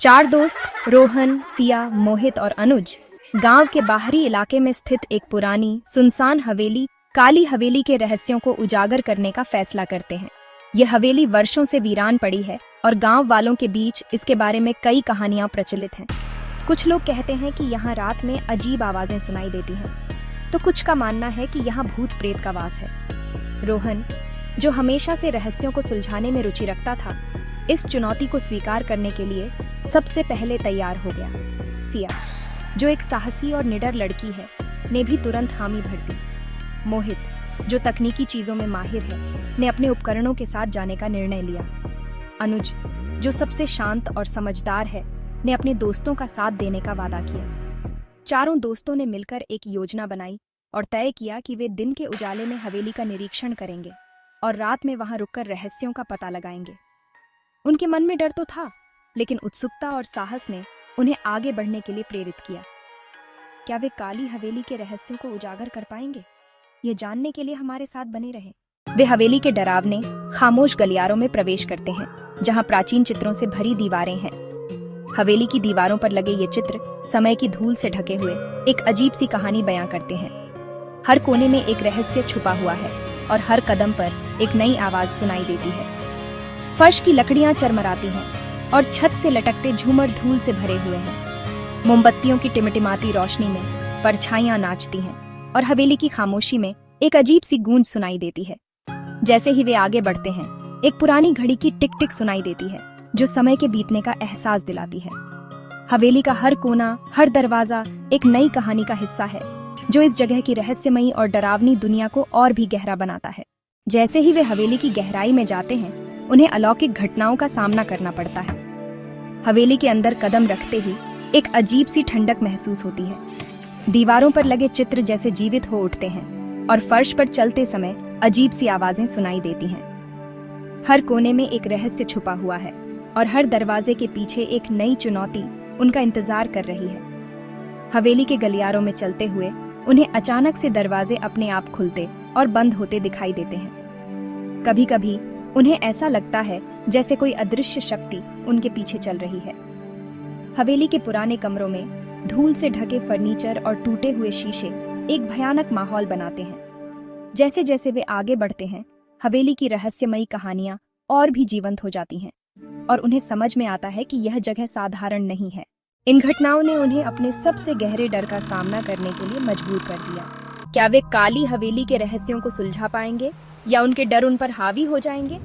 चार दोस्त रोहन, सिया, मोहित और अनुज गांव के बाहरी इलाके में स्थित एक पुरानी सुनसान हवेली काली हवेली के रहस्यों को उजागर करने का फैसला करते हैं। यह हवेली वर्षों से वीरान पड़ी है और गांव वालों के बीच इसके बारे में कई कहानियां प्रचलित हैं। कुछ लोग कहते हैं कि यहाँ रात में अजीब आवाजें सुनाई देती हैं, तो कुछ का मानना है कि यहाँ भूत प्रेत का वास है। रोहन, जो हमेशा से रहस्यों को सुलझाने में रुचि रखता था, इस चुनौती को स्वीकार करने के लिए सबसे पहले तैयार हो गया। सिया, जो एक साहसी और निडर लड़की है, ने भी तुरंत हामी भर दी। मोहित, जो तकनीकी चीजों में माहिर है, ने अपने उपकरणों के साथ जाने का निर्णय लिया। अनुज, जो सबसे शांत और समझदार है, ने अपने दोस्तों का साथ देने का वादा किया। चारों दोस्तों ने मिलकर एक योजना बनाई और तय किया कि वे दिन के उजाले में हवेली का निरीक्षण करेंगे और रात में वहां रुककर रहस्यों का पता लगाएंगे। उनके मन में डर तो था, लेकिन उत्सुकता और साहस ने उन्हें आगे बढ़ने के लिए प्रेरित किया। क्या वे काली हवेली के रहस्यों को उजागर कर पाएंगे? ये जानने के लिए हमारे साथ बने रहें। वे हवेली के डरावने, खामोश गलियारों में प्रवेश करते हैं, जहां प्राचीन चित्रों से भरी दीवारें हैं। हवेली की दीवारों पर लगे ये चित्र समय की धूल से ढके हुए एक अजीब सी कहानी बयां करते हैं। हर कोने में एक रहस्य छुपा हुआ है और हर कदम पर एक नई आवाज सुनाई देती है। फर्श की लकड़ियां चरमराती हैं और छत से लटकते झूमर धूल से भरे हुए हैं। मोमबत्तियों की टिमटिमाती रोशनी में परछाइयां नाचती हैं और हवेली की खामोशी में एक अजीब सी गूंज सुनाई देती है। जैसे ही वे आगे बढ़ते हैं, एक पुरानी घड़ी की टिक टिक सुनाई देती है, जो समय के बीतने का एहसास दिलाती है। हवेली का हर कोना, हर दरवाजा एक नई कहानी का हिस्सा है, जो इस जगह की रहस्यमयी और डरावनी दुनिया को और भी गहरा बनाता है। जैसे ही वे हवेली की गहराई में जाते हैं, उन्हें अलौकिक घटनाओं का सामना करना पड़ता है। हवेली के अंदर कदम रखते ही एक अजीब सी ठंडक महसूस होती है। दीवारों पर लगे चित्र जैसे जीवित हो उठते हैं और फर्श पर चलते समय अजीब सी आवाजें सुनाई देती हैं। हर कोने में एक रहस्य छुपा हुआ है और हर दरवाजे के पीछे एक नई चुनौती उनका इंतजार कर रही है। हवेली के गलियारों में चलते हुए उन्हें अचानक से दरवाजे अपने आप खुलते और बंद होते दिखाई देते हैं। कभी कभी उन्हें ऐसा लगता है जैसे कोई अदृश्य शक्ति उनके पीछे चल रही है। हवेली के पुराने कमरों में धूल से ढके फर्नीचर और टूटे हुए शीशे एक भयानक माहौल बनाते हैं। जैसे जैसे वे आगे बढ़ते हैं, हवेली की रहस्यमयी कहानियां और भी जीवंत हो जाती हैं और उन्हें समझ में आता है कि यह जगह साधारण नहीं है। इन घटनाओं ने उन्हें अपने सबसे गहरे डर का सामना करने के लिए मजबूर कर दिया। क्या वे काली हवेली के रहस्यों को सुलझा पाएंगे या उनके डर उन पर हावी हो जाएंगे?